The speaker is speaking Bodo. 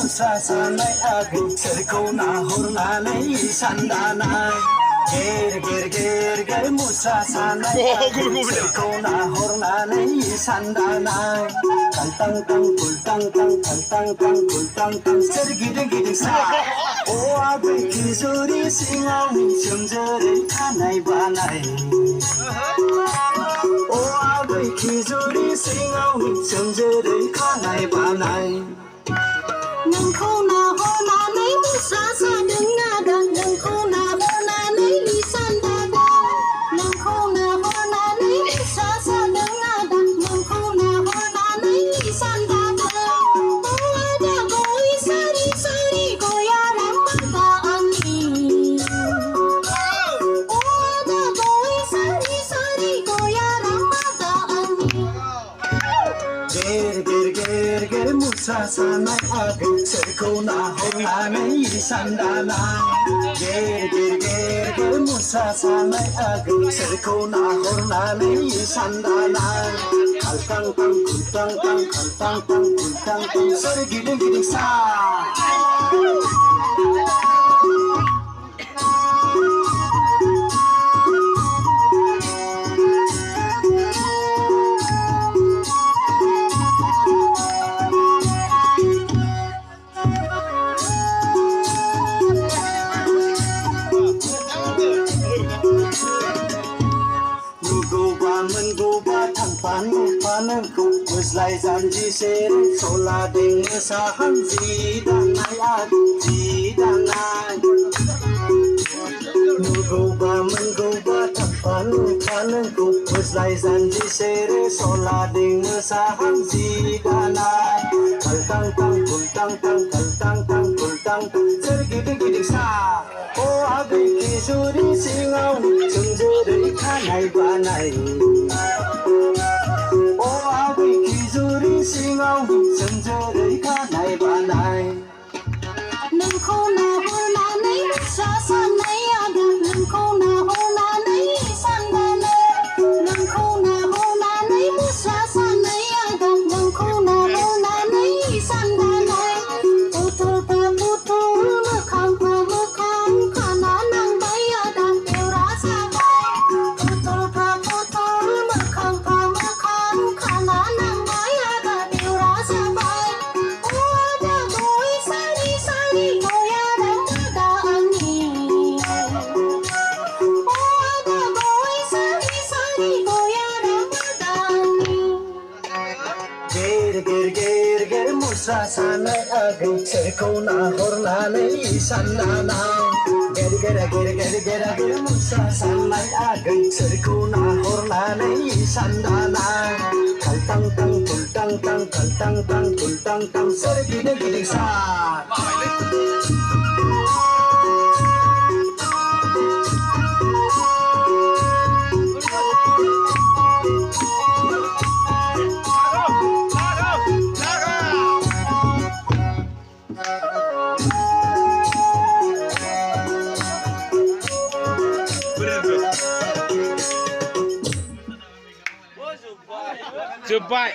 मुसा सानाय आगै सोरखौ नाहरनानै सानदानाय गेर गेर गेर गेर मुसा सानाय आगै सोरखौ नाहरनानै सानदानाय काल्टां टां कुल्टां टां काल्टां टां कुल्टां टां सोरगिदिं गिदिं सा अ आगै खिजुरि सिङाव सोमजोरै खानाय बानाय अ आगै खिजुरि सिङाव सोमजोरै खानाय बानाय नोंखौ नाहरनानै मुसा सादों नादां नोंखौ नाहरनानै सानदादां नोंखौ नाहरनानै मुसा सादों नादां नोंखौ नाहरनानै सानदादां आदा गय सारि सारि गया रामादा आंनि आदा गय सारि सारि गया रामादा आंनि गेर गेर गेर गेर मुसा सानाय आगै सोरखौ नाहरनानै सानदानाय गेर गेर गेर गेर मुसा सानाय आगै सोरखौ नाहरनानै सानदानाय काल्टां टां कुल्टां टां काल्टां टां कुल्टां टां सोरगिदिं गिदिं सा मोनगौबा थांफानो फानोखौ मोज्लाय जानजि सेर सलादों मोसाहां जि दानाय जि दानाय नुगौबा मोनगौबा थांफानो फानोखौ मोज्लाय जानजि सेर सलादों मोसाहां जि दानाय काल्टां टां कुल्टां टां काल्टां टां कुल्टां टां सोरगिदिं गिदिं सा अ आगै खिजुरि सिङाव सोमजोरै खानाय बानाय अ आगै खिजुरि सिङाव सोमजोरै खानाय बानाय नोंखौ नाहरनानै मुसा सानाय आदा नोंखौ नाहरनानै सानदानाय नोंखौ नाहरनानै मुसा सानाय आदा नोंखौ नाहरनानै सानदानाय पुथुलफ्रा पुथुल मोखांफ्रा मोखां खाना नांबाय आदा बेवरा जाबाय पुथुलफ्रा पुथुल मोखांफ्रा मोखां खाना नांबाय आदा बेवरा जाबाय अ आदा गय सारि सारि गया रामादा आंनि अ आदा गय सारि सारि गया रामादा आंनि गेर गेर गेर गेर मुसा सानाय आगै सोरखौ नाहरनानै सानदानाय गेर गेर गेर गेर गेर गेर मुसा सानाय आगै सोरखौ नाहरनानै सानदानाय काल्टां टां कुल्टां टां काल्टां टां कुल्टां टां सोरगिदिं गिदिं सा जोब्बाय